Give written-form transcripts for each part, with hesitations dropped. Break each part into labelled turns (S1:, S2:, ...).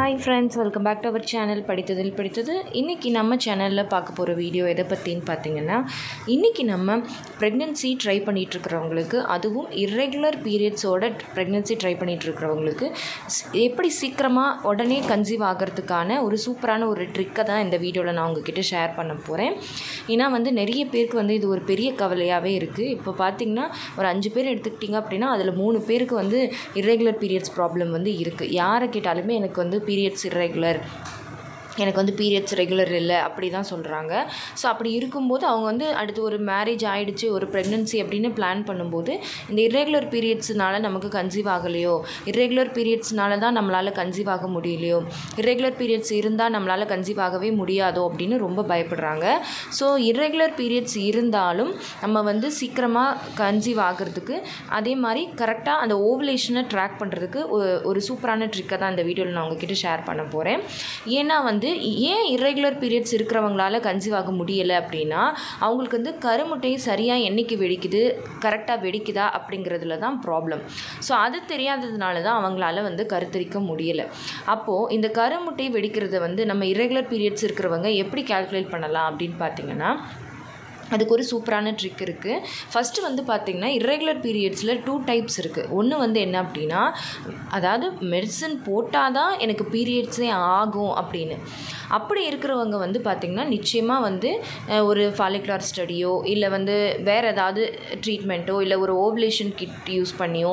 S1: Hi friends, welcome back to our channel படித்ததில் பிடித்தது. இன்னைக்கு நம்ம சேனலில் பார்க்க போகிற வீடியோ எதை பற்றின்னு பார்த்தீங்கன்னா, இன்றைக்கி நம்ம ப்ரெக்னென்சி ட்ரை பண்ணிகிட்ருக்கிறவங்களுக்கு, அதுவும் இர்ரெகுலர் பீரியட்ஸோட ப்ரெக்னென்சி ட்ரை பண்ணிகிட்ருக்கிறவங்களுக்கு எப்படி சீக்கிரமாக உடனே கன்சீவ் ஆகிறதுக்கான ஒரு சூப்பரான ஒரு ட்ரிக்கை தான் இந்த வீடியோவில் நான் உங்ககிட்ட ஷேர் பண்ண போகிறேன். ஏன்னா நிறைய பேருக்கு இது ஒரு பெரிய கவலையாகவே இருக்குது. இப்போ பார்த்திங்கன்னா ஒரு 5 பேர் எடுத்துக்கிட்டிங்க அப்படின்னா அதில் 3 பேருக்கு இர்ரெகுலர் பீரியட்ஸ் ப்ராப்ளம் இருக்குது. யாரை கேட்டாலுமே எனக்கு பீரியட்ஸ் இர்ரெகுலர், எனக்கு பீரியட்ஸ் ரெகுலர் இல்லை அப்படி தான் சொல்கிறாங்க. ஸோ அப்படி இருக்கும்போது அவங்க அடுத்து ஒரு மேரேஜ் ஆகிடுச்சு, ஒரு ப்ரெக்னென்சி அப்படின்னு பிளான் பண்ணும்போது இந்த இர்ரெகுலர் பீரியட்ஸ்னால நமக்கு கன்சீவ் ஆகலையோ, இர்ரெகுலர் பீரியட்ஸ்னால தான் நம்மளால் கன்சீவ் ஆக முடியலையோ, இர்ரெகுலர் பீரியட்ஸ் இருந்தால் நம்மளால் கன்சீவ் ஆகவே முடியாதோ அப்படின்னு ரொம்ப பயப்படுறாங்க. ஸோ இர்ரெகுலர் பீரியட்ஸ் இருந்தாலும் நம்ம சீக்கிரமாக கன்சீவ் ஆகிறதுக்கு, அதே மாதிரி கரெக்டாக அந்த ஓவுலேஷனை ட்ராக் பண்ணுறதுக்கு ஒரு சூப்பரான ட்ரிக்கை தான் இந்த வீடியோவில் நான் உங்ககிட்ட ஷேர் பண்ண போகிறேன். ஏன்னா ஏன் இர்ரெகுலர் பீரியட்ஸ் இருக்கிறவங்களால கன்சீவ் ஆக முடியலை அப்படின்னா, அவங்களுக்கு கருமுட்டை சரியாக என்னைக்கு வெடிக்குது, கரெக்டாக வெடிக்குதா அப்படிங்கிறதுல தான் ப்ராப்ளம். ஸோ அது தெரியாததுனால தான் அவங்களால கருத்தரிக்க முடியலை. அப்போது இந்த கருமுட்டை வெடிக்கிறத நம்ம இர்ரெகுலர் பீரியட்ஸ் இருக்கிறவங்க எப்படி கால்குலேட் பண்ணலாம் அப்படின்னு பார்த்தீங்கன்னா, அதுக்கு ஒரு சூப்பரான ட்ரிக் இருக்குது. ஃபஸ்ட்டு பார்த்திங்கன்னா இர்ரெகுலர் பீரியட்ஸில் 2 டைப்ஸ் இருக்குது. ஒன்று என்ன அப்படின்னா, அதாவது மெடிசன் போட்டால் தான் எனக்கு பீரியட்ஸே ஆகும் அப்படின்னு. அப்படி இருக்கிறவங்க பார்த்திங்கன்னா நிச்சயமாக ஒரு ஃபாலிகுலர் ஸ்டடியோ இல்லை வேறு ஏதாவது ட்ரீட்மெண்ட்டோ இல்லை ஒரு ஓவுலேஷன் கிட் யூஸ் பண்ணியோ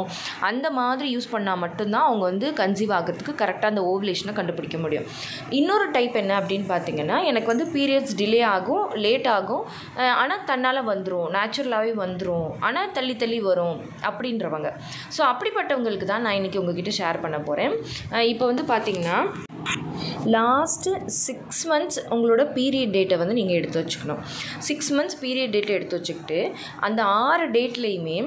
S1: அந்த மாதிரி யூஸ் பண்ணால் மட்டும்தான் அவங்க கன்சீவ் ஆகிறதுக்கு கரெக்டாக அந்த ஓவுலேஷனை கண்டுபிடிக்க முடியும். இன்னொரு டைப் என்ன அப்படின்னு பார்த்திங்கன்னா, எனக்கு பீரியட்ஸ் டிலே ஆகும், லேட் ஆகும், ஆனால் தன்னால் வந்துடும், நேச்சுரலாகவே வந்துடும், ஆனால் தள்ளி தள்ளி வரும் அப்படின்றவங்க. ஸோ அப்படிப்பட்டவங்களுக்கு தான் நான் இன்றைக்கி உங்ககிட்ட ஷேர் பண்ண போகிறேன். இப்போ பார்த்திங்கன்னா லாஸ்ட்டு 6 months உங்களோட பீரியட் டேட்டை நீங்கள் எடுத்து வச்சுக்கணும். 6 months பீரியட் டேட்டை எடுத்து வச்சுக்கிட்டு அந்த 6 டேட்லேயுமே,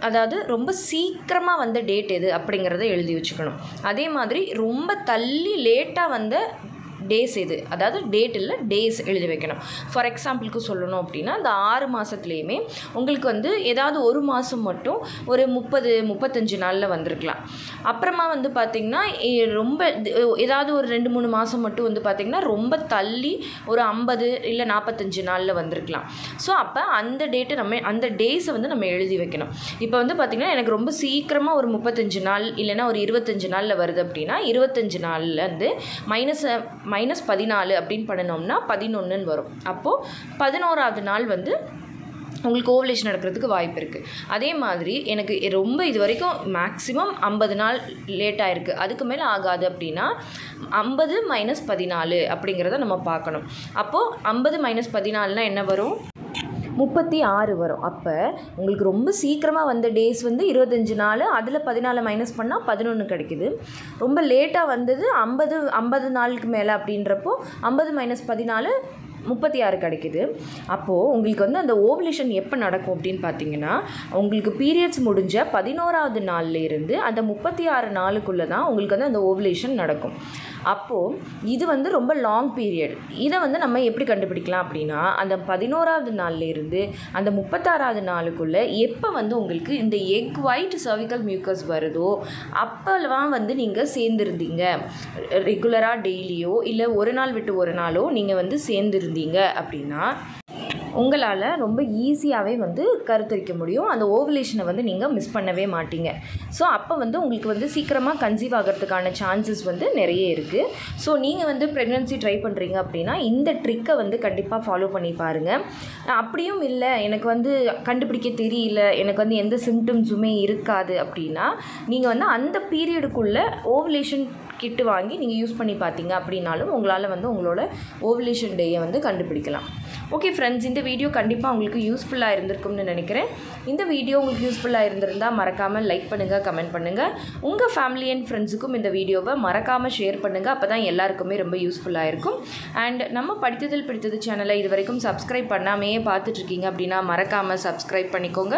S1: அதாவது ரொம்ப சீக்கிரமாக வந்த டேட் எது அப்படிங்கிறத எழுதி வச்சுக்கணும். அதே மாதிரி ரொம்ப தள்ளி லேட்டாக வந்த டேஸ் எது, அதாவது டேட் இல்லை டேஸ் எழுதி வைக்கணும். ஃபார் எக்ஸாம்பிளுக்கு சொல்லணும் அப்படின்னா, இந்த 6 மாதத்துலேயுமே உங்களுக்கு ஏதாவது ஒரு மாதம் மட்டும் ஒரு 30-35 நாளில் வந்திருக்கலாம். அப்புறமா பார்த்திங்கன்னா ரொம்ப ஏதாவது ஒரு 2-3 மாதம் மட்டும் பார்த்திங்கன்னா ரொம்ப தள்ளி ஒரு 50 இல்லை 45 நாளில் வந்திருக்கலாம். ஸோ அப்போ அந்த டேட்டை அந்த டேஸை நம்ம எழுதி வைக்கணும். இப்போ பார்த்திங்கன்னா எனக்கு ரொம்ப சீக்கிரமாக ஒரு 35 நாள் இல்லைன்னா ஒரு 25 நாளில் வருது அப்படின்னா, 25 நாள்லேருந்து -14 அப்படின்னு பண்ணினோம்னா 11 வரும். அப்போது 11ஆவது நாள் உங்களுக்கு ஓவுலேஷன் நடக்கிறதுக்கு வாய்ப்பு இருக்குது. அதே மாதிரி எனக்கு ரொம்ப இது வரைக்கும் மேக்ஸிமம் 50 நாள் லேட் ஆகிருக்கு, அதுக்கு மேலே ஆகாது அப்படின்னா 50 - 14 அப்படிங்கிறத நம்ம பார்க்கணும். அப்போது 50 - 14 என்ன வரும்? 36 வரும். அப்போ உங்களுக்கு ரொம்ப சீக்கிரமாக வந்த டேஸ் 25 நாள், அதில் 14 மைனஸ் பண்ணால் 11 கிடைக்குது. ரொம்ப லேட்டாக வந்தது 50 நாளுக்கு மேலே அப்படின்றப்போ 50 - 14 36 கிடைக்குது. அப்போது உங்களுக்கு அந்த ஓவுலேஷன் எப்போ நடக்கும் அப்படின்னு பார்த்தீங்கன்னா, உங்களுக்கு பீரியட்ஸ் முடிஞ்ச 11ஆவது நாள்லேருந்து அந்த 36 நாளுக்குள்ளே தான் உங்களுக்கு அந்த ஓவுலேஷன் நடக்கும். அப்போது இது ரொம்ப லாங் பீரியட். இதை நம்ம எப்படி கண்டுபிடிக்கலாம் அப்படின்னா, அந்த 11ஆவது நாள்லேருந்து அந்த 36ஆவது நாளுக்குள்ளே எப்போ உங்களுக்கு இந்த எக் ஒயிட் சர்விக்கல் மியூக்கஸ் வருதோ அப்போலாம் நீங்கள் சேர்ந்துருந்தீங்க, ரெகுலராக டெய்லியோ இல்லை ஒரு நாள் விட்டு ஒரு நாளோ நீங்கள் சேர்ந்துருந்தீங்க அப்படின்னா உங்களால் ரொம்ப ஈஸியாகவே கருத்தரிக்க முடியும். அந்த ஓவுலேஷனை நீங்கள் மிஸ் பண்ணவே மாட்டீங்க. ஸோ அப்போ உங்களுக்கு சீக்கிரமாக கன்சீவ் ஆகிறதுக்கான சான்சஸ் நிறைய இருக்குது. ஸோ நீங்கள் ப்ரெக்னென்சி ட்ரை பண்ணுறீங்க அப்படின்னா இந்த ட்ரிக்கை கண்டிப்பாக ஃபாலோ பண்ணி பாருங்கள். அப்படியும் இல்லை எனக்கு கண்டுபிடிக்க தெரியல, எனக்கு எந்த சிம்டம்ஸுமே இருக்காது அப்படின்னா, நீங்கள் அந்த பீரியடுக்குள்ளே ஓவுலேஷன் கிட்டு வாங்கி நீங்கள் யூஸ் பண்ணி பார்த்தீங்க அப்படின்னாலும் உங்களால் உங்களோட ஓவுலேஷன் டேயை கண்டுபிடிக்கலாம். ஓகே ஃப்ரெண்ட்ஸ், இந்த வீடியோ கண்டிப்பாக உங்களுக்கு யூஸ்ஃபுல்லாக இருந்திருக்கும்னு நினைக்கிறேன். இந்த வீடியோ உங்களுக்கு யூஸ்ஃபுல்லாக இருந்திருந்தால் மறக்காமல் லைக் பண்ணுங்கள், கமெண்ட் பண்ணுங்கள். உங்கள் ஃபேமிலி அண்ட் ஃப்ரெண்ட்ஸுக்கும் இந்த வீடியோவை மறக்காமல் ஷேர் பண்ணுங்கள். அப்போ தான் எல்லாருக்குமே ரொம்ப யூஸ்ஃபுல்லாக இருக்கும். அண்ட் நம்ம படித்ததில் பிடித்தது சேனலை இது வரைக்கும் சப்ஸ்கிரைப் பண்ணாமையே பார்த்துட்ருக்கீங்க அப்படின்னா மறக்காமல் சப்ஸ்கிரைப் பண்ணிக்கோங்க.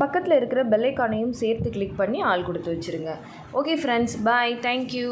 S1: பக்கத்தில் இருக்கிற பெல் ஐக்கானையும் சேர்த்து கிளிக் பண்ணி ஆல் கொடுத்து வச்சுருங்க. ஓகே ஃப்ரெண்ட்ஸ், பாய், தேங்க்யூ.